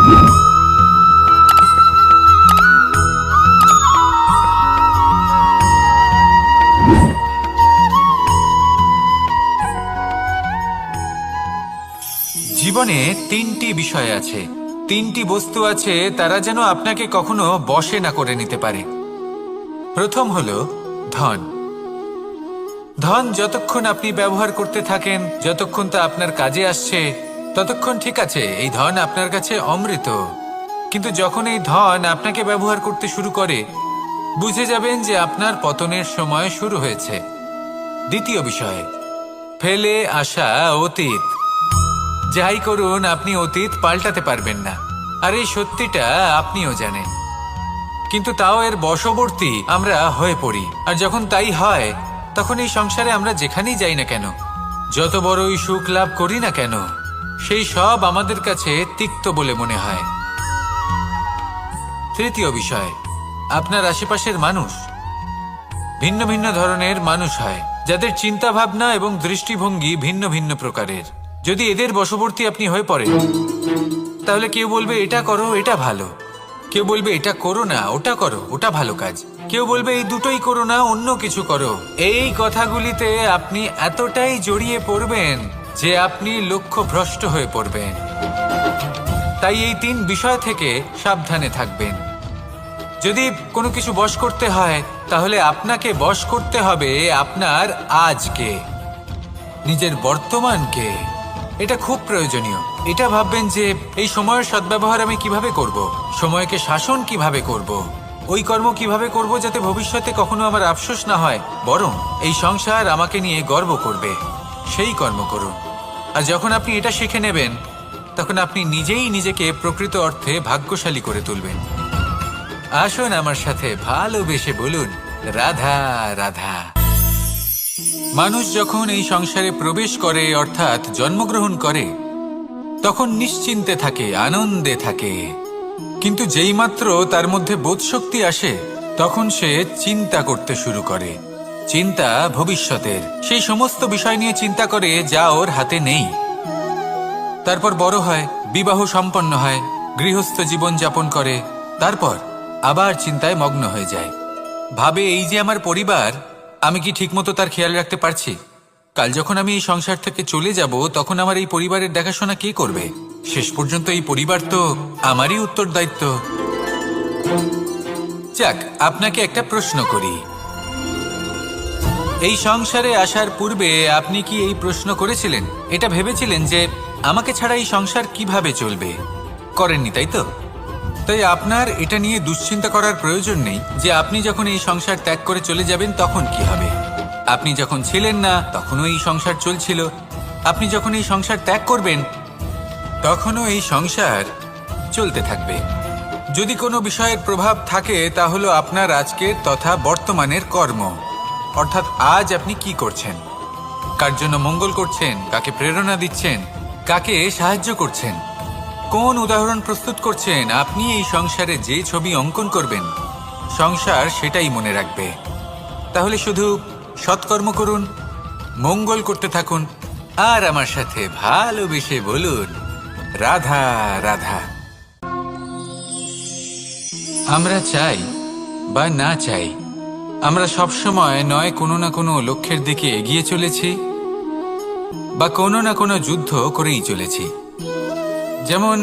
জীবনে তিনটি বিষয় আছে, তিনটি বস্তু আছে, তারা যেন আপনাকে কখনো বশে না করে নিতে পারে। প্রথম হলো ধন। ধন যতক্ষণ আপনি ব্যবহার করতে থাকেন, যতক্ষণ তা আপনার কাজে আসছে, ততক্ষণ ঠিক আছে, এই ধন আপনার কাছে অমৃত। কিন্তু যখন এই ধন আপনাকে ব্যবহার করতে শুরু করে, বুঝে যাবেন যে আপনার পতনের সময় শুরু হয়েছে। দ্বিতীয় বিষয়, ফেলে আসা অতীত। যাই করুন, আপনি অতীত পাল্টাতে পারবেন না, আর এই সত্যিটা আপনিও জানেন। কিন্তু তাও এর বশবর্তী আমরা হয়ে পড়ি, আর যখন তাই হয়, তখন এই সংসারে আমরা যেখানেই যাই না কেন, যত বড়ই সুখ লাভ করি না কেন, সেই সব আমাদের কাছে তিক্ত বলে মনে হয়। তৃতীয় বিষয়, আপনার আশেপাশের মানুষ ভিন্ন ভিন্ন ধরনের মানুষ হয়, যাদের চিন্তা ভাবনা এবং দৃষ্টিভঙ্গি ভিন্ন ভিন্ন প্রকারের। যদি এদের বশবর্তী আপনি হয়ে পড়েন, তাহলে কেউ বলবে এটা করো, এটা ভালো। কেউ বলবে এটা করো না, ওটা করো, ওটা ভালো কাজ। কেউ বলবে এই দুটোই করো না, অন্য কিছু করো। এই কথাগুলিতে আপনি এতটাই জড়িয়ে পড়বেন যে আপনি লক্ষ্যভ্রষ্ট হয়ে পড়বেন। তাই এই তিন বিষয় থেকে সাবধানে থাকবেন। যদি কোনো কিছু বশ করতে হয়, তাহলে আপনাকে বশ করতে হবে আপনার আজকে, নিজের বর্তমানকে। এটা খুব প্রয়োজনীয়। এটা ভাববেন যে এই সময়ের সদ্ব্যবহার আমি কিভাবে করব, সময়কে শাসন কিভাবে করব, ওই কর্ম কিভাবে করব যাতে ভবিষ্যতে কখনো আমার আফসোস না হয়, বরং এই সংসার আমাকে নিয়ে গর্ব করবে, সেই কর্ম করুন। আর যখন আপনি এটা শিখে নেবেন, তখন আপনি নিজেই নিজেকে প্রকৃত অর্থে ভাগ্যশালী করে তুলবেন। আসুন আমার সাথে ভালোবেসে বলুন, রাধা রাধা। মানুষ যখন এই সংসারে প্রবেশ করে, অর্থাৎ জন্মগ্রহণ করে, তখন নিশ্চিন্তে থাকে, আনন্দে থাকে। কিন্তু যেই মাত্র তার মধ্যে বোধশক্তি আসে, তখন সে চিন্তা করতে শুরু করে। চিন্তা ভবিষ্যতের, সেই সমস্ত বিষয় নিয়ে চিন্তা করে যা ওর হাতে নেই। তারপর বড় হয়, বিবাহ সম্পন্ন হয়, গৃহস্থ জীবন যাপন করে, তারপর আবার চিন্তায় মগ্ন হয়ে যায়। ভাবে এই যে আমার পরিবার, আমি কি ঠিকমতো তার খেয়াল রাখতে পারছি? কাল যখন আমি এই সংসার থেকে চলে যাব, তখন আমার এই পরিবারের দেখাশোনা কে করবে? শেষ পর্যন্ত এই পরিবার তো আমারই উত্তরদায়িত্ব। যাক, আপনাকে একটা প্রশ্ন করি। এই সংসারে আসার পূর্বে আপনি কি এই প্রশ্ন করেছিলেন, এটা ভেবেছিলেন যে আমাকে ছাড়া এই সংসার কিভাবে চলবে? করেননি, তাই তো? তাই আপনার এটা নিয়ে দুশ্চিন্তা করার প্রয়োজন নেই যে আপনি যখন এই সংসার ত্যাগ করে চলে যাবেন তখন কি হবে। আপনি যখন ছিলেন না, তখনও এই সংসার চলছিল। আপনি যখন এই সংসার ত্যাগ করবেন, তখনও এই সংসার চলতে থাকবে। যদি কোনো বিষয়ের প্রভাব থাকে, তা হলো আপনার আজকের তথা বর্তমানের কর্ম। অর্থাৎ আজ আপনি কি করছেন, কার জন্য মঙ্গল করছেন, কাকে প্রেরণা দিচ্ছেন, কাকে সাহায্য করছেন, কোন উদাহরণ প্রস্তুত করছেন। আপনি এই সংসারে যে ছবি অঙ্কন করবেন, সংসার সেটাই মনে রাখবে। তাহলে শুধু সৎকর্ম করুন, মঙ্গল করতে থাকুন, আর আমার সাথে ভালোবেসে বলুন, রাধা রাধা। আমরা চাই বা না চাই, আমরা সবসময় নয় কোনো না কোনো লক্ষ্যের দিকে এগিয়ে চলেছি, বা কোনো না কোনো যুদ্ধ করেই চলেছি। যেমন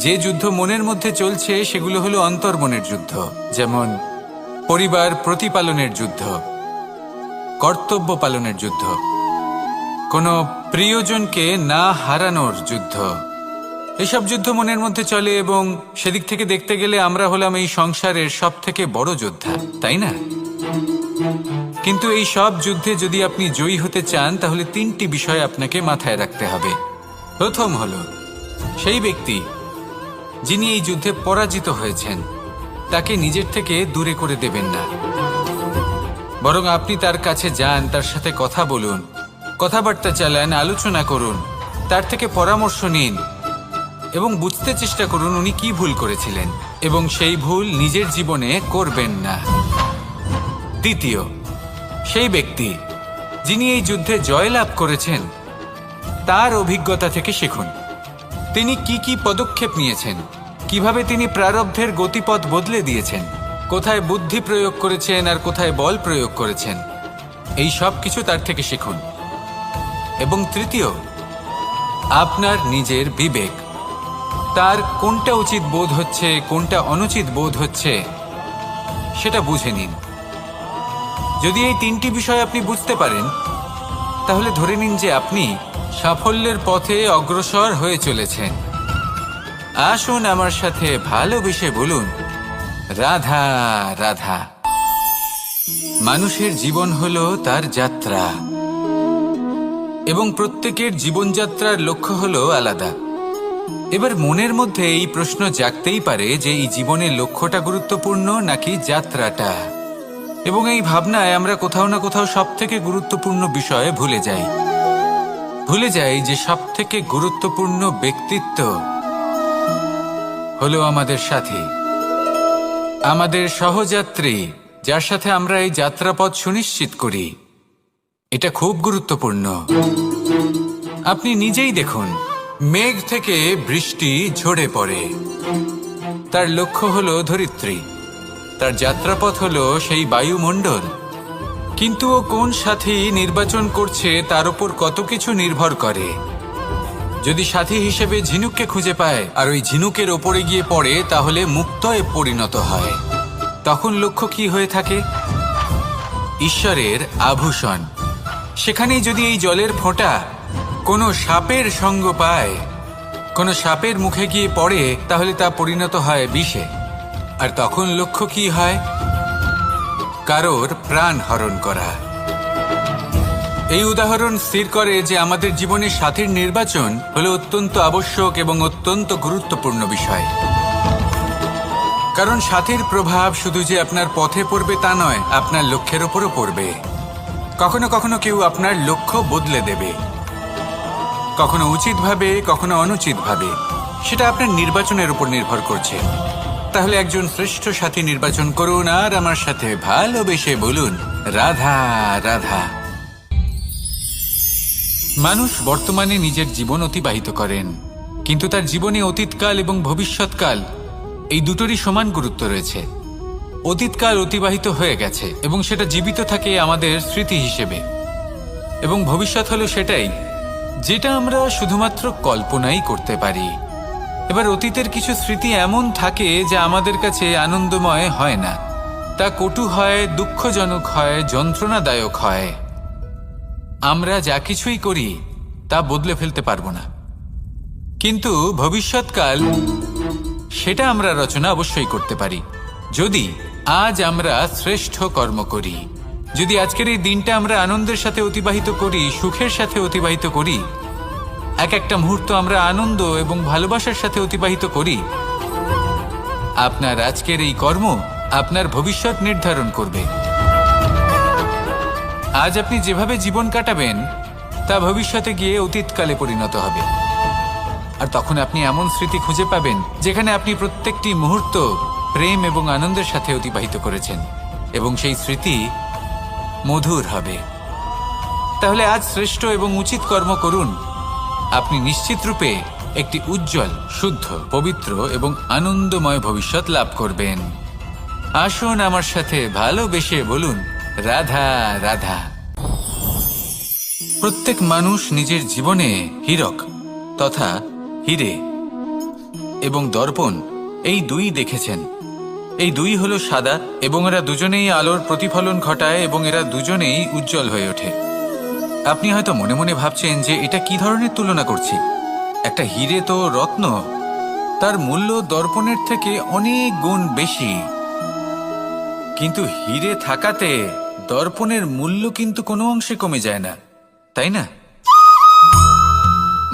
যে যুদ্ধ মনের মধ্যে চলছে, সেগুলো হলো অন্তর্মনের যুদ্ধ। যেমন পরিবার প্রতিপালনের যুদ্ধ, কর্তব্য পালনের যুদ্ধ, কোনো প্রিয়জনকে না হারানোর যুদ্ধ। এসব যুদ্ধ মনের মধ্যে চলে, এবং সেদিক থেকে দেখতে গেলে আমরা হলাম এই সংসারের সব থেকে বড় যোদ্ধা, তাই না? কিন্তু এই সব যুদ্ধে যদি আপনি জয়ী হতে চান, তাহলে তিনটি বিষয় আপনাকে মাথায় রাখতে হবে। প্রথম হলো, সেই ব্যক্তি যিনি এই যুদ্ধে পরাজিত হয়েছেন, তাকে নিজের থেকে দূরে করে দেবেন না, বরং আপনি তার কাছে যান, তার সাথে কথা বলুন, কথাবার্তা চালান, আলোচনা করুন, তার থেকে পরামর্শ নিন এবং বুঝতে চেষ্টা করুন উনি কি ভুল করেছিলেন, এবং সেই ভুল নিজের জীবনে করবেন না। দ্বিতীয়, সেই ব্যক্তি যিনি এই যুদ্ধে জয়লাভ করেছেন, তার অভিজ্ঞতা থেকে শিখুন। তিনি কি কি পদক্ষেপ নিয়েছেন, কিভাবে তিনি প্রারব্ধের গতিপথ বদলে দিয়েছেন, কোথায় বুদ্ধি প্রয়োগ করেছেন আর কোথায় বল প্রয়োগ করেছেন, এই সব কিছু তার থেকে শিখুন। এবং তৃতীয়, আপনার নিজের বিবেক, তার কোনটা উচিত বোধ হচ্ছে, কোনটা অনুচিত বোধ হচ্ছে, সেটা বুঝে নিন। যদি এই তিনটি বিষয় আপনি বুঝতে পারেন, তাহলে ধরে নিন যে আপনি সাফল্যের পথে অগ্রসর হয়ে চলেছেন। আসুন আমার সাথে ভালোবেসে বলুন, রাধা রাধা। মানুষের জীবন হলো তার যাত্রা, এবং প্রত্যেকের জীবনযাত্রার লক্ষ্য হলো আলাদা। এবার মনের মধ্যে এই প্রশ্ন জাগতেই পারে যে এই জীবনের লক্ষ্যটা গুরুত্বপূর্ণ নাকি যাত্রাটা। এবং এই ভাবনায় আমরা কোথাও না কোথাও সব থেকে গুরুত্বপূর্ণ বিষয়ে ভুলে যাই যে সব থেকে গুরুত্বপূর্ণ ব্যক্তিত্ব হলো আমাদের সাথী, আমাদের সহযাত্রী, যার সাথে আমরা এই যাত্রাপথ সুনিশ্চিত করি। এটা খুব গুরুত্বপূর্ণ। আপনি নিজেই দেখুন, মেঘ থেকে বৃষ্টি ঝরে পড়ে, তার লক্ষ্য হলো ধরিত্রী, তার যাত্রাপথ হলো সেই বায়ুমণ্ডল। কিন্তু ও কোন সাথী নির্বাচন করছে তার উপর কত কিছু নির্ভর করে। যদি সাথী হিসেবে ঝিনুককে খুঁজে পায় আর ওই ঝিনুকের ওপরে গিয়ে পড়ে, তাহলে মুক্তয়ে পরিণত হয়। তখন লক্ষ্য কি হয়ে থাকে? ঈশ্বরের আভূষণ। সেখানেই যদি এই জলের ফোঁটা কোনো সাপের সঙ্গ পায়, কোনো সাপের মুখে গিয়ে পড়ে, তাহলে তা পরিণত হয় বিষে। আর তখন লক্ষ্য কি হয়? কারোর প্রাণ হরণ করা। এই উদাহরণ স্থির করে যে আমাদের জীবনে সাথীর নির্বাচন হলো অত্যন্ত আবশ্যক এবং অত্যন্ত গুরুত্বপূর্ণ বিষয়। কারণ সাথীর প্রভাব শুধু যে আপনার পথে পড়বে তা নয়, আপনার লক্ষ্যের ওপরও পড়বে। কখনো কখনো কেউ আপনার লক্ষ্য বদলে দেবে, কখনো উচিতভাবে, কখনো অনুচিতভাবে। সেটা আপনার নির্বাচনের উপর নির্ভর করছে। তাহলে একজন শ্রেষ্ঠ সাথী নির্বাচন করুন আর আমার সাথে ভালোবেসে বলুন, রাধা রাধা। মানুষ বর্তমানে নিজের জীবন অতিবাহিত করেন, কিন্তু তার জীবনে অতীতকাল এবং ভবিষ্যৎকাল এই দুটোরই সমান গুরুত্ব রয়েছে। অতীতকাল অতিবাহিত হয়ে গেছে এবং সেটা জীবিত থাকে আমাদের স্মৃতি হিসেবে, এবং ভবিষ্যৎ হলো সেটাই যেটা আমরা শুধুমাত্র কল্পনাই করতে পারি। এবার অতীতের কিছু স্মৃতি এমন থাকে যা আমাদের কাছে আনন্দময় হয় না, তা কটু হয়, দুঃখজনক হয়, যন্ত্রণাদায়ক হয়। আমরা যা কিছুই করি তা বদলে ফেলতে পারবো না, কিন্তু ভবিষ্যৎকাল সেটা আমরা রচনা অবশ্যই করতে পারি, যদি আজ আমরা শ্রেষ্ঠ কর্ম করি। যদি আজকের এই দিনটা আমরা আনন্দের সাথে অতিবাহিত করি, সুখের সাথে অতিবাহিত করি, এক একটা মুহূর্ত আমরা আনন্দ এবং ভালোবাসার সাথে অতিবাহিত করি, আপনার আজকের এই কর্ম আপনার ভবিষ্যৎ নির্ধারণ করবে। আজ আপনি যেভাবে জীবন কাটাবেন তা ভবিষ্যতে গিয়ে অতীতকালে পরিণত হবে। আর তখন আপনি এমন স্মৃতি খুঁজে পাবেন যেখানে আপনি প্রত্যেকটি মুহূর্ত প্রেম এবং আনন্দের সাথে অতিবাহিত করেছেন, এবং সেই স্মৃতি মধুর হবে। তাহলে আজ শ্রেষ্ঠ এবং উচিত কর্ম করুন। আপনি নিশ্চিত রূপে একটি উজ্জ্বল, শুদ্ধ, পবিত্র এবং আনন্দময় ভবিষ্যৎ লাভ করবেন। আসুন আমার সাথে ভালোবেসে বলুন, রাধা রাধা। প্রত্যেক মানুষ নিজের জীবনে হীরক তথা হিরে এবং দর্পণ এই দুই দেখেছেন। এই দুই হলো সাদা, এবং এরা দুজনেই আলোর প্রতিফলন ঘটায় এবং এরা দুজনেই উজ্জ্বল হয়ে ওঠে। আপনি হয়তো মনে মনে ভাবছেন যে এটা কি ধরনের তুলনা করছি। একটা হিরে তো রত্ন, তার মূল্য দর্পণের থেকে অনেক গুণ বেশি। কিন্তু হিরে থাকাতে দর্পণের মূল্য কিন্তু কোনো অংশে কমে যায় না, তাই না?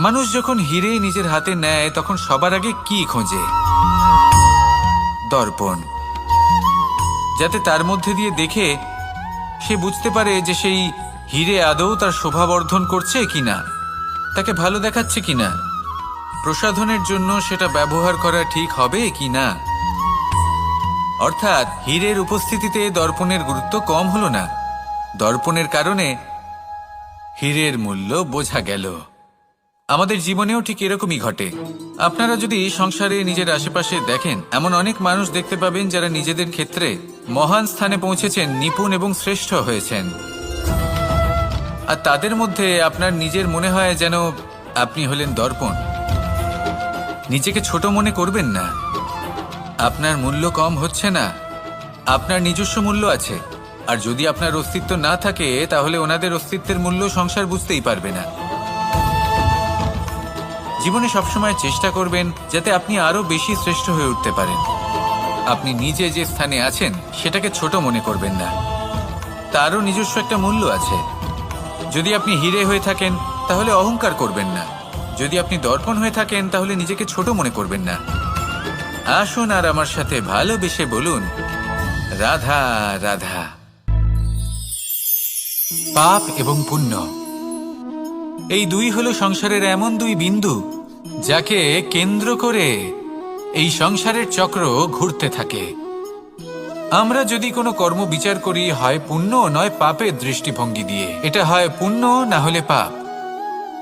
মানুষ যখন হিরে নিজের হাতে নেয় তখন সবার আগে কি খোঁজে? দর্পণ, যাতে তার মধ্যে দিয়ে দেখে সে বুঝতে পারে যে সেই হিরে আদৌ তার শোভাবর্ধন করছে কিনা, তাকে ভালো দেখাচ্ছে কিনা, প্রসাধনের জন্য সেটা ব্যবহার করা ঠিক হবে কিনা। অর্থাৎ হীরের উপস্থিতিতে দর্পণের গুরুত্ব কম হলো না। দর্পণের কারণে হীরের মূল্য বোঝা গেল। আমাদের জীবনেও ঠিক এরকমই ঘটে। আপনারা যদি সংসারে নিজের আশেপাশে দেখেন, এমন অনেক মানুষ দেখতে পাবেন যারা নিজেদের ক্ষেত্রে মহান স্থানে পৌঁছেছেন, নিপুণ এবং শ্রেষ্ঠ হয়েছেন। আর তাদের মধ্যে আপনার নিজের মনে হয় যেন আপনি হলেন দর্পণ। নিজেকে ছোট মনে করবেন না। আপনার মূল্য কম হচ্ছে না, আপনার নিজস্ব মূল্য আছে। আর যদি আপনার অস্তিত্ব না থাকে তাহলে ওনাদের অস্তিত্বের মূল্য সংসার বুঝতেই পারবে না। জীবনে সবসময় চেষ্টা করবেন যাতে আপনি আরো বেশি শ্রেষ্ঠ হয়ে উঠতে পারেন। আপনি নিজে যে স্থানে আছেন সেটাকে ছোট মনে করবেন না, তারও নিজস্ব একটা মূল্য আছে। যদি আপনি হিরে হয়ে থাকেন তাহলে অহংকার করবেন না, যদি আপনি দর্পণ হয়ে থাকেন তাহলে নিজেকে ছোট মনে করবেন না। আসুন আর আমার সাথে ভালোবেসে বলুন, রাধা রাধা। পাপ এবং পুণ্য, এই দুই হলো সংসারের এমন দুই বিন্দু যাকে কেন্দ্র করে এই সংসারের চক্র ঘুরতে থাকে। আমরা যদি কোনো কর্ম বিচার করি, হয় পুণ্য নয় পাপের দৃষ্টিভঙ্গি দিয়ে, এটা হয় পুণ্য না হলে পাপ।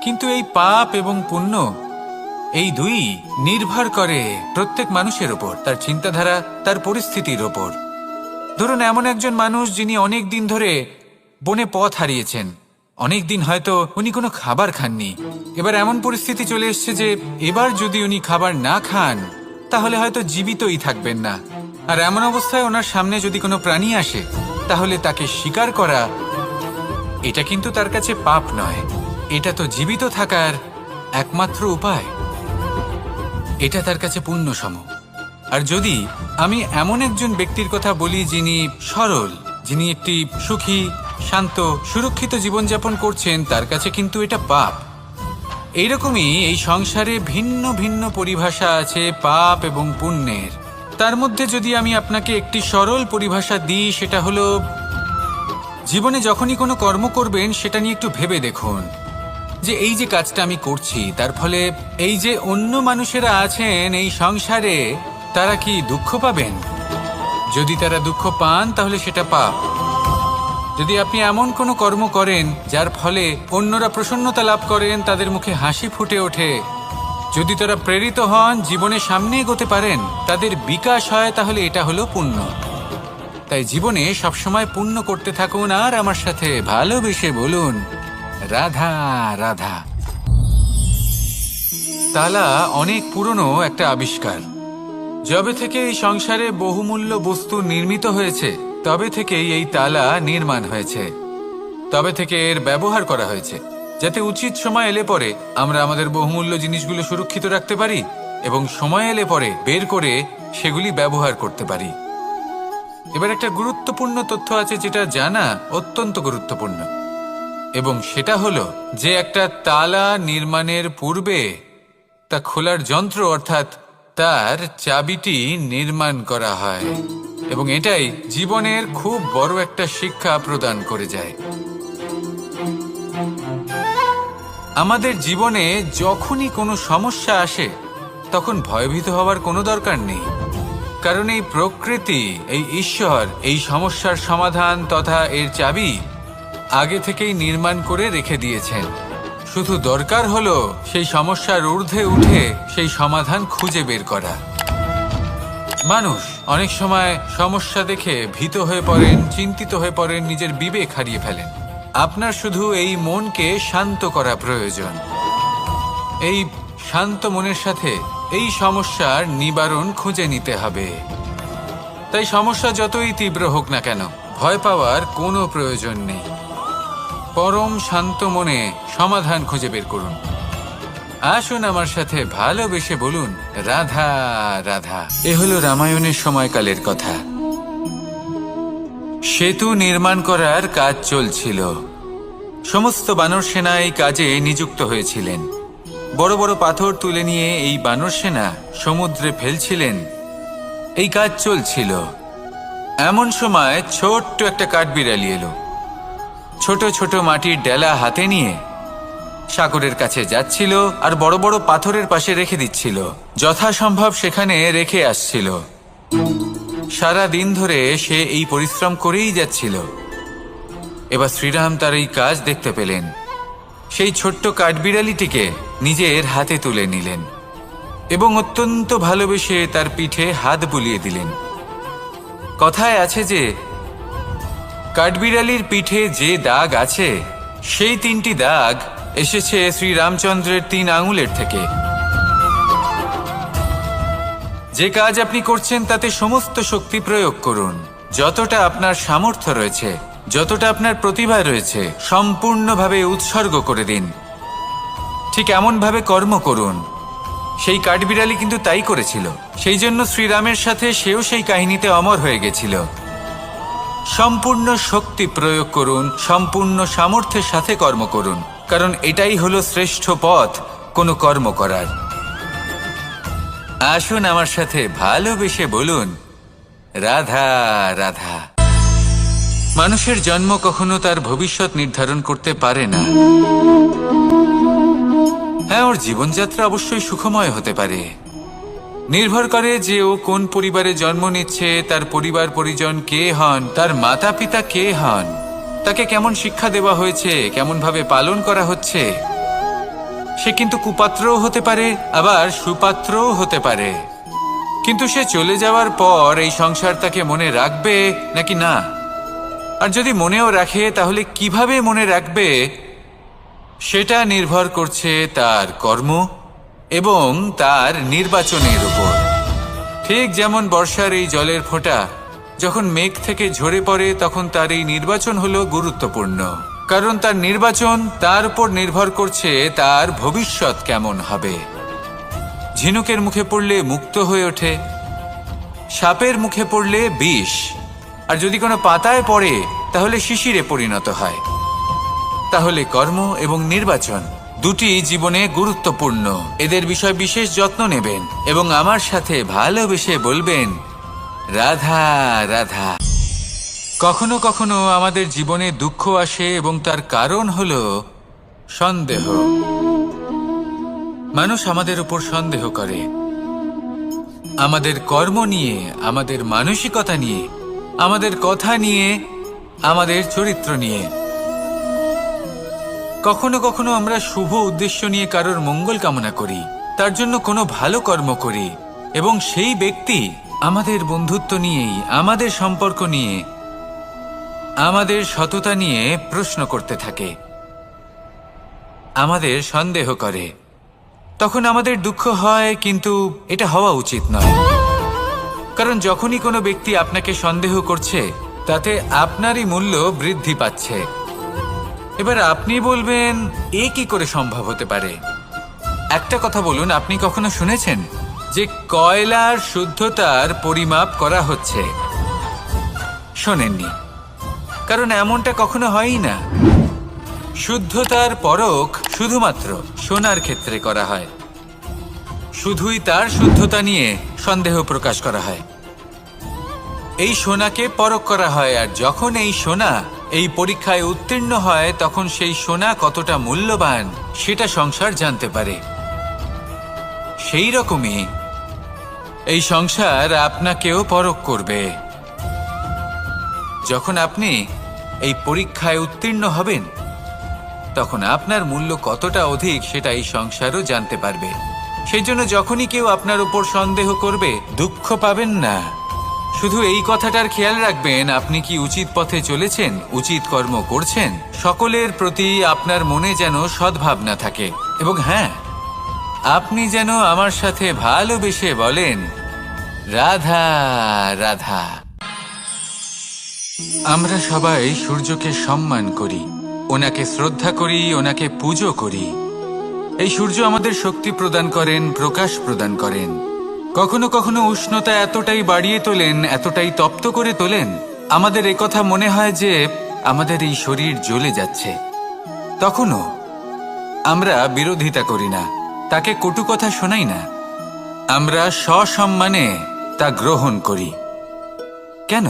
কিন্তু এই পাপ এবং পুণ্য এই দুই নির্ভর করে প্রত্যেক মানুষের ওপর, তার চিন্তাধারা, তার পরিস্থিতির ওপর। ধরুন এমন একজন মানুষ যিনি অনেক দিন ধরে বনে পথ হারিয়েছেন, অনেক দিন হয়তো উনি কোনো খাবার খাননি। এবার এমন পরিস্থিতি চলে এসছে যে এবার যদি উনি খাবার না খান তাহলে হয়তো জীবিতই থাকবেন না। আর এমন অবস্থায় ওনার সামনে যদি কোনো প্রাণী আসে তাহলে তাকে শিকার করা, এটা কিন্তু তার কাছে পাপ নয়, এটা তো জীবিত থাকার একমাত্র উপায়। এটা তার কাছে পুণ্যসম। আর যদি আমি এমন একজন ব্যক্তির কথা বলি যিনি সরল, যিনি একটি সুখী, শান্ত, সুরক্ষিত জীবনযাপন করছেন, তার কাছে কিন্তু এটা পাপ। এইরকমই এই সংসারে ভিন্ন ভিন্ন পরিভাষা আছে পাপ এবং পুণ্যের। তার মধ্যে যদি আমি আপনাকে একটি সরল পরিভাষা দিই, সেটা হলো, জীবনে যখনই কোনো কর্ম করবেন সেটা নিয়ে একটু ভেবে দেখুন যে এই যে কাজটা আমি করছি তার ফলে এই যে অন্য মানুষেরা আছেন এই সংসারে, তারা কি দুঃখ পাবেন? যদি তারা দুঃখ পান তাহলে সেটা পাপ। যদি আপনি এমন কোনো কর্ম করেন যার ফলে অন্যরা প্রসন্নতা লাভ করেন, তাদের মুখে হাসি ফুটে ওঠে, যদি তারা প্রেরিত হন, জীবনে সামনে এগোতে পারেন, তাদের বিকাশ হয়, তাহলে এটা হলো পুণ্য। তাই জীবনে সবসময় পুণ্য করতে থাকুন আর আমার সাথে ভালোবেসে বলুন, রাধা রাধা। তালা অনেক পুরনো একটা আবিষ্কার। যবে থেকে এই সংসারে বহুমূল্য বস্তু নির্মিত হয়েছে তবে থেকেই এই তালা নির্মাণ হয়েছে, তবে থেকে এর ব্যবহার করা হয়েছে, যাতে উচিত সময় এলে পরে আমরা আমাদের বহুমূল্য জিনিসগুলো সুরক্ষিত রাখতে পারি এবং সময় এলে পরে বের করে সেগুলি ব্যবহার করতে পারি। এবার একটা গুরুত্বপূর্ণ তথ্য আছে যেটা জানা অত্যন্ত গুরুত্বপূর্ণ, এবং সেটা হলো যে একটা তালা নির্মাণের পূর্বে তা খোলার যন্ত্র অর্থাৎ তার চাবিটি নির্মাণ করা হয়, এবং এটাই জীবনের খুব বড় একটা শিক্ষা প্রদান করে যায়। আমাদের জীবনে যখনই কোনো সমস্যা আসে তখন ভয়ভীত হওয়ার কোনো দরকার নেই, কারণ এই প্রকৃতি, এই ঈশ্বর এই সমস্যার সমাধান তথা এর চাবি আগে থেকেই নির্মাণ করে রেখে দিয়েছেন। শুধু দরকার হলো সেই সমস্যার ঊর্ধ্বে উঠে সেই সমাধান খুঁজে বের করা। মানুষ অনেক সময় সমস্যা দেখে ভীত হয়ে পড়েন, চিন্তিত হয়ে পড়েন, নিজের বিবেক হারিয়ে ফেলেন। আপনার শুধু এই মনকে শান্ত করা প্রয়োজন। এই শান্ত মনের সাথে এই সমস্যার নিবারণ খুঁজে নিতে হবে। তাই সমস্যা যতই তীব্র হোক না কেন, ভয় পাওয়ার কোনো প্রয়োজন নেই। পরম শান্ত মনে সমাধান খুঁজে বের করুন। আসুন আমার সাথে ভালোবেসে বলুন, রাধা রাধা। এ হলো রামায়ণের সময়কালের কথা। সেতু নির্মাণ করার কাজ চলছিল। সমস্ত বানর সেনা এই কাজে নিযুক্ত হয়েছিলেন। বড় বড় পাথর তুলে নিয়ে এই বানর সেনা সমুদ্রে ফেলছিলেন। এই কাজ চলছিল। এমন সময় ছোট্ট একটা কাঠবিড়ালি এলো। ছোট ছোট মাটির ডেলা হাতে নিয়ে সাগরের কাছে যাচ্ছিল আর বড় বড় পাথরের পাশে রেখে দিচ্ছিল, যথাসম্ভব সেখানে রেখে আসছিল। সারা দিন ধরে সে এই পরিশ্রম করেই যাচ্ছিল। এবার শ্রীরাম তার এই কাজ দেখতে পেলেন। সেই ছোট্ট কাঠবিড়ালিটিকে নিজের হাতে তুলে নিলেন এবং অত্যন্ত ভালোবেসে তার পিঠে হাত বুলিয়ে দিলেন। কথায় আছে যে কাঠবিড়ালির পিঠে যে দাগ আছে সেই 3টি দাগ এসেছে শ্রীরামচন্দ্রের 3 আঙুলের থেকে। যে কাজ আপনি করছেন তাতে সমস্ত শক্তি প্রয়োগ করুন, যতটা আপনার সামর্থ্য রয়েছে, যতটা আপনার প্রতিভা রয়েছে, সম্পূর্ণভাবে উৎসর্গ করে দিন। ঠিক এমনভাবে কর্ম করুন। সেই কাঠবিড়ালি কিন্তু তাই করেছিল, সেই জন্য শ্রীরামের সাথে সেও সেই কাহিনীতে অমর হয়ে গেছিল। সম্পূর্ণ শক্তি প্রয়োগ করুন, সম্পূর্ণ সামর্থ্যের সাথে কর্ম করুন, কারণ এটাই হলো শ্রেষ্ঠ পথ কোনো কর্ম করার। আসুন আমার সাথে ভালোবেসে বলুন, রাধা রাধা। মানুষের জন্ম কখনো তার ভবিষ্যৎ নির্ধারণ করতে পারে না। হ্যাঁ, ওর জীবনযাত্রা অবশ্যই সুখময় হতে পারে, নির্ভর করে যে ও কোন পরিবারে জন্ম নিচ্ছে, তার পরিবার পরিজন কে হন, তার মাতা পিতা কে হন, তাকে কেমন শিক্ষা দেওয়া হয়েছে, কেমন ভাবে পালন করা হচ্ছে। সে কিন্তু কুপাত্রও হতে পারে, আবার সুপাত্রও হতে পারে। কিন্তু সে চলে যাওয়ার পর এই সংসার তাকে মনে রাখবে নাকি না, আর যদি মনেও রাখে তাহলে কিভাবে মনে রাখবে সেটা নির্ভর করছে তার কর্ম এবং তার নির্বাচনের উপর। ঠিক যেমন বর্ষার এই জলের ফোঁটা যখন মেঘ থেকে ঝরে পড়ে, তখন তার এই নির্বাচন হলো গুরুত্বপূর্ণ, কারণ তার নির্বাচন তার উপর নির্ভর করছে তার ভবিষ্যৎ কেমন হবে। ঝিনুকের মুখে পড়লে মুক্ত হয়ে ওঠে, সাপের মুখে পড়লে বিষ, আর যদি কোনো পাতায় পড়ে তাহলে শিশিরে পরিণত হয়। তাহলে কর্ম এবং নির্বাচন দুটি জীবনে গুরুত্বপূর্ণ। এদের বিষয় বিশেষ যত্ন নেবেন এবং আমার সাথে ভালোবেসে বলবেন, রাধা রাধা। কখনো কখনো আমাদের জীবনে দুঃখ আসে এবং তার কারণ হলো সন্দেহ। মানুষ আমাদের উপর সন্দেহ করে, আমাদের কর্ম নিয়ে, আমাদের মানসিকতা নিয়ে, আমাদের কথা নিয়ে, আমাদের চরিত্র নিয়ে। কখনো কখনো আমরা শুভ উদ্দেশ্য নিয়ে কারোর মঙ্গল কামনা করি, তার জন্য কোনো ভালো কর্ম করি, এবং সেই ব্যক্তি আমাদের বন্ধুত্ব নিয়েই, আমাদের সম্পর্ক নিয়ে, আমাদের সততা নিয়ে প্রশ্ন করতে থাকে, আমাদের সন্দেহ করে। তখন আমাদের দুঃখ হয়, কিন্তু এটা হওয়া উচিত নয়। কারণ যখনই কোনো ব্যক্তি আপনাকে সন্দেহ করছে, তাতে আপনারই মূল্য বৃদ্ধি পাচ্ছে। এবার আপনি বলবেন, এ কি করে সম্ভব হতে পারে? একটা কথা বলুন, আপনি কখনো শুনেছেন যে কয়লার শুদ্ধতার পরিমাপ করা হচ্ছে? শোনেননি, কারণ এমনটা কখনো হয়ই না। শুদ্ধতার পরখ শুধুমাত্র সোনার ক্ষেত্রে করা হয়, শুধুই তার শুদ্ধতা নিয়ে সন্দেহ প্রকাশ করা হয়। এই সোনাকে পরখ করা হয়, আর যখন এই সোনা এই পরীক্ষায় উত্তীর্ণ হয়, তখন সেই সোনা কতটা মূল্যবান সেটা সংসার জানতে পারে। সেই রকমই এই সংসার আপনাকেও পরখ করবে। যখন আপনি এই পরীক্ষায় উত্তীর্ণ হবেন, তখন আপনার মূল্য কতটা অধিক সেটা এই সংসারও জানতে পারবে। সেই জন্য যখনই কেউ আপনার উপর সন্দেহ করবে, দুঃখ পাবেন না। শুধু এই কথাটার খেয়াল রাখবেন, আপনি কি উচিত পথে চলেছেন, উচিত কর্ম করছেন। সকলের প্রতি আপনার মনে যেন সদ্ভাবনা থাকে, এবং হ্যাঁ, আপনি যেন আমার সাথে ভালোবেসে বলেন, রাধা রাধা। আমরা সবাই সূর্যকে সম্মান করি, ওনাকে শ্রদ্ধা করি, ওনাকে পুজো করি। এই সূর্য আমাদের শক্তি প্রদান করেন, প্রকাশ প্রদান করেন। কখনো কখনো উষ্ণতা এতটাই বাড়িয়ে তোলেন, এতটাই তপ্ত করে তোলেন, আমাদের একথা মনে হয় যে আমাদের এই শরীর জ্বলে যাচ্ছে। তখনও আমরা বিরোধিতা করি না, তাকে কটু কথা শোনাই না, আমরা সসম্মানে তা গ্রহণ করি। কেন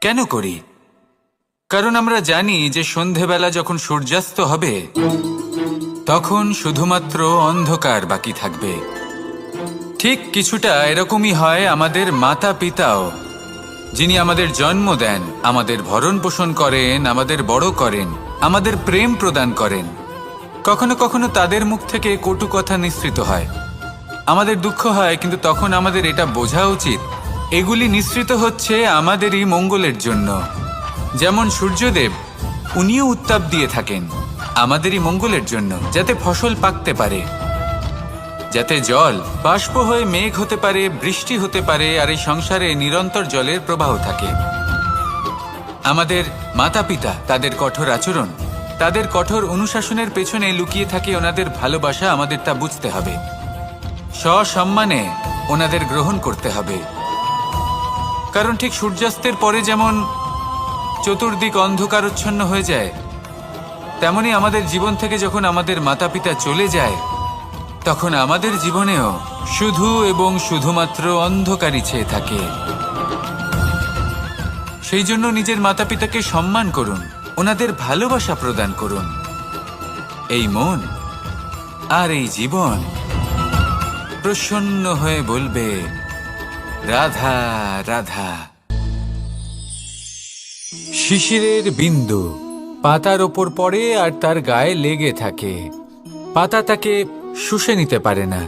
কেন করি? কারণ আমরা জানি যে সন্ধেবেলা যখন সূর্যাস্ত হবে, তখন শুধুমাত্র অন্ধকার বাকি থাকবে। ঠিক কিছুটা এরকমই হয় আমাদের মাতা পিতাও, যিনি আমাদের জন্ম দেন, আমাদের ভরণ পোষণ করেন, আমাদের বড় করেন, আমাদের প্রেম প্রদান করেন। কখনো কখনো তাদের মুখ থেকে কটু কথা নিঃসৃত হয়। আমাদের দুঃখ হয়, কিন্তু তখন আমাদের এটা বোঝা উচিত এগুলি নিঃসৃত হচ্ছে আমাদেরই মঙ্গলের জন্য। যেমন সূর্যদেব, উনিও উত্তাপ দিয়ে থাকেন আমাদেরই মঙ্গলের জন্য, যাতে ফসল পাকতে পারে, যাতে জল বাষ্প হয়ে মেঘ হতে পারে, বৃষ্টি হতে পারে, আর এই সংসারে নিরন্তর জলের প্রবাহ থাকে। আমাদের মাতা পিতা, তাদের কঠোর আচরণ, তাদের কঠোর অনুশাসনের পেছনে লুকিয়ে থাকে ওনাদের ভালোবাসা। আমাদের তা বুঝতে হবে, সসম্মানে ওনাদের গ্রহণ করতে হবে। কারণ ঠিক সূর্যাস্তের পরে যেমন চতুর্দিক অন্ধকারচ্ছন্ন হয়ে যায়, তেমনি আমাদের জীবন থেকে যখন আমাদের মাতা পিতা চলে যায়, তখন আমাদের জীবনেও শুধু এবং শুধুমাত্র অন্ধকারই ছেয়ে থাকে। সেই জন্য নিজের মাতা পিতাকে সম্মান করুন, ওনাদের ভালোবাসা প্রদান করুন। এই মন আর এই জীবন প্রসন্ন হয়ে বলবে, রাধা রাধা। শিশিরের বিন্দু পাতার ওপর পড়ে আর তার গায়ে লেগে থাকে। পাতা তাকে শুষে নিতে পারে না,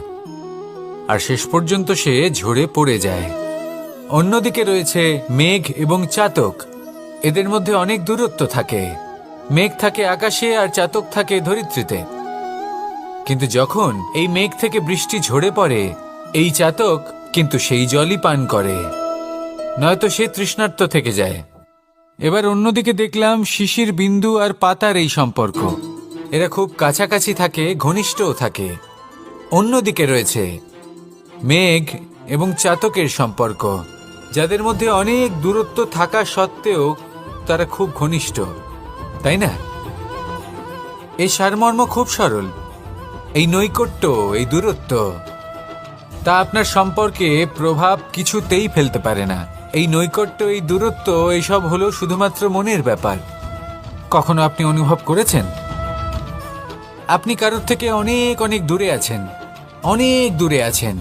আর শেষ পর্যন্ত সে ঝরে পড়ে যায়। অন্যদিকে রয়েছে মেঘ এবং চাতক। এদের মধ্যে অনেক দূরত্ব থাকে। মেঘ থাকে আকাশে আর চাতক থাকে ধরিত্রীতে। কিন্তু যখন এই মেঘ থেকে বৃষ্টি ঝরে পড়ে, এই চাতক কিন্তু সেই জলই পান করে, নয়তো সে তৃষ্ণার্ত থেকে যায়। এবার অন্যদিকে দেখলাম শিশির বিন্দু আর পাতার এই সম্পর্ক। এরা খুব কাছাকাছি থাকে, ঘনিষ্ঠও থাকে। অন্যদিকে রয়েছে মেঘ এবং চাতকের সম্পর্ক, যাদের মধ্যে অনেক দূরত্ব থাকা সত্ত্বেও তারা খুব ঘনিষ্ঠ, তাই না? এই সারমর্ম খুব সরল। এই নৈকট্য, এই দূরত্ব, তা আপনার সম্পর্কে প্রভাব কিছুতেই ফেলতে পারে না। এই নৈকট্য, এই দূরত্ব, এইসব হলো শুধুমাত্র মনের ব্যাপার। কখনো আপনি অনুভব করেছেন আপনি কারোর থেকে অনেক অনেক দূরে আছেন, অনেক দূরে আছেন,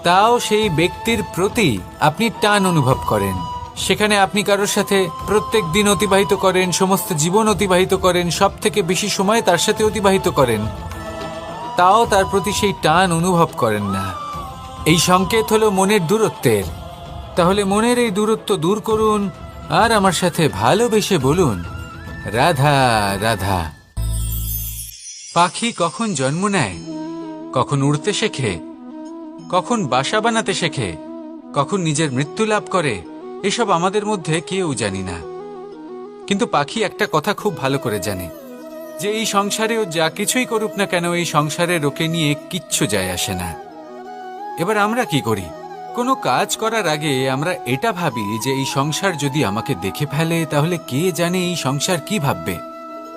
তাও সেই ব্যক্তির প্রতি আপনি টান অনুভব করেন। সেখানে আপনি কারোর সাথে প্রত্যেক দিন অতিবাহিত করেন, সমস্ত জীবন অতিবাহিত করেন, সব থেকে বেশি সময় তার সাথে অতিবাহিত করেন, তাও তার প্রতি সেই টান অনুভব করেন না। এই সংকেত হলো মনের দূরত্বের। তাহলে মনের এই দূরত্ব দূর করুন আর আমার সাথে ভালোবেসে বলুন, রাধা রাধা। পাখি কখন জন্ম নেয়, কখন উড়তে শেখে, কখন বাসা বানাতে শেখে, কখন নিজের মৃত্যু লাভ করে, এসব আমাদের মধ্যে কেউ জানি না। কিন্তু পাখি একটা কথা খুব ভালো করে জানে, যে এই সংসারে ও যা কিছুই করুক না কেন, এই সংসারের ওকে নিয়ে কিচ্ছু যায় আসে না। এবার আমরা কি করি? কোনো কাজ করার আগে আমরা এটা ভাবি যে এই সংসার যদি আমাকে দেখে ফেলে, তাহলে কে জানে এই সংসার কি ভাববে,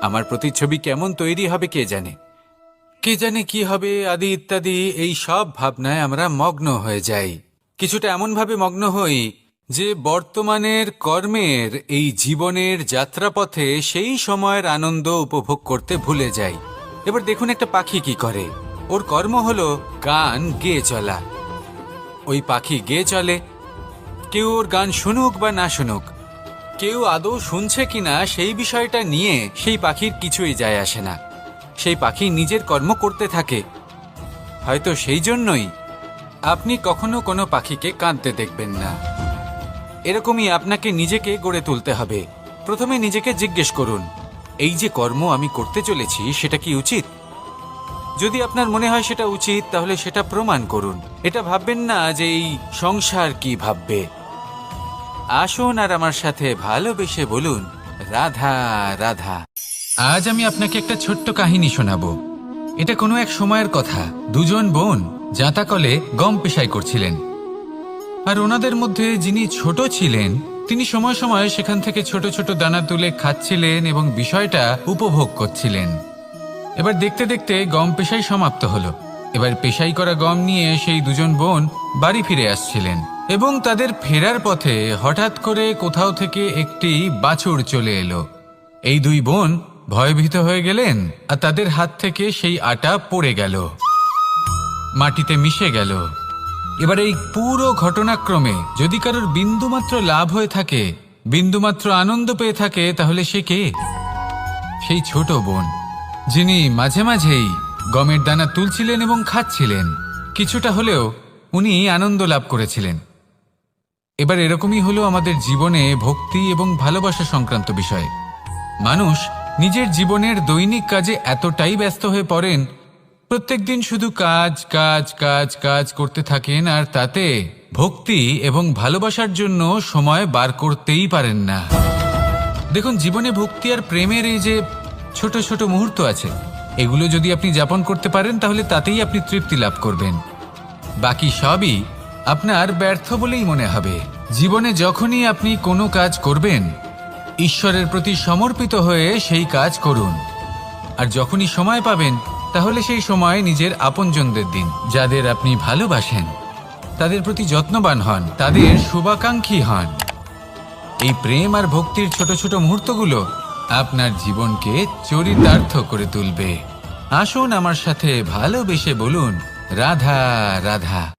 আমার প্রতিচ্ছবি কেমন তৈরি হবে কে জানে, কে জানে কি হবে আদি ইত্যাদি। এই সব ভাবনায় আমরা মগ্ন হয়ে যাই। কিছুটা এমনভাবে মগ্ন হই যে বর্তমানের কর্মের এই জীবনের যাত্রাপথে সেই সময়ের আনন্দ উপভোগ করতে ভুলে যাই। এবার দেখুন একটা পাখি কি করে। ওর কর্ম হলো গান গেয়ে চলা। ওই পাখি গেয়ে চলে, কেউ ওর গান শুনুক বা না শুনুক, কেউ আদৌ শুনছে কিনা সেই বিষয়টা নিয়ে সেই পাখির কিছুই যায় আসে না। সেই পাখি নিজের কর্ম করতে থাকে। হয়তো সেই জন্যই আপনি কখনো কোনো পাখিকে কাঁদতে দেখবেন না। এরকমই আপনাকে নিজেকে গড়ে তুলতে হবে। প্রথমে নিজেকে জিজ্ঞেস করুন, এই যে কর্ম আমি করতে চলেছি সেটা কি উচিত? যদি আপনার মনে হয় সেটা উচিত, তাহলে সেটা প্রমাণ করুন। এটা ভাববেন না যে এই সংসার কি ভাববে। আসুন আর আমার সাথে ভালোবেসে বলুন, রাধা রাধা। আজ আমি আপনাকে একটা ছোট্ট কাহিনী শোনাবো। এটা কোনো এক সময়ের কথা। দুজন বোন জাঁতাকলে গম পেশাই করছিলেন, আর ওনাদের মধ্যে যিনি ছোট ছিলেন তিনি সময় সময় সেখান থেকে ছোট ছোট দানা তুলে খাচ্ছিলেন এবং বিষয়টা উপভোগ করছিলেন। এবার দেখতে দেখতে গম পেশাই সমাপ্ত হলো। এবার পেশাই করা গম নিয়ে সেই দুজন বোন বাড়ি ফিরে আসছিলেন, এবং তাদের ফেরার পথে হঠাৎ করে কোথাও থেকে একটি বাছুর চলে এলো। এই দুই বোন ভয়ভীত হয়ে গেলেন, আর তাদের হাত থেকে সেই আটা পড়ে গেল, মাটিতে মিশে গেল। এবার এই পুরো ঘটনাক্রমে যদি কারোর বিন্দুমাত্র লাভ হয়ে থাকে, বিন্দুমাত্র আনন্দ পেয়ে থাকে, তাহলে সে কে? সেই ছোট বোন। যিনি মাঝে মাঝেই গমের দানা তুলছিলেন এবং খাচ্ছিলেন, কিছুটা হলেও উনি আনন্দ লাভ করেছিলেন। এবার এরকমই হলো আমাদের জীবনে ভক্তি এবং ভালোবাসা সংক্রান্ত বিষয়। মানুষ নিজের জীবনের দৈনিক কাজে এতটাই ব্যস্ত হয়ে পড়েন, প্রত্যেকদিন শুধু কাজ কাজ কাজ কাজ করতে থাকেন, আর তাতে ভক্তি এবং ভালোবাসার জন্য সময় বার করতেই পারেন না। দেখুন, জীবনে ভক্তি আর প্রেমের এই যে ছোট ছোট মুহূর্ত আছে, এগুলো যদি আপনি যাপন করতে পারেন তাহলে তাতেই আপনি তৃপ্তি লাভ করবেন। বাকি সবই আপনার ব্যর্থ বলেই মনে হবে। জীবনে যখনই আপনি কোনো কাজ করবেন, ঈশ্বরের প্রতি সমর্পিত হয়ে সেই কাজ করুন। আর যখনই সময় পাবেন, তাহলে সেই সময় নিজের আপনজনদের দিন। যাদের আপনি ভালোবাসেন তাদের প্রতি যত্নবান হন, তাদের শুভাকাঙ্ক্ষী হন। এই প্রেম আর ভক্তির ছোট ছোট মুহূর্তগুলো আপনার জীবনকে চরিতার্থ করে তুলবে। আসুন আমার সাথে ভালোবেসে বলুন, রাধা রাধা।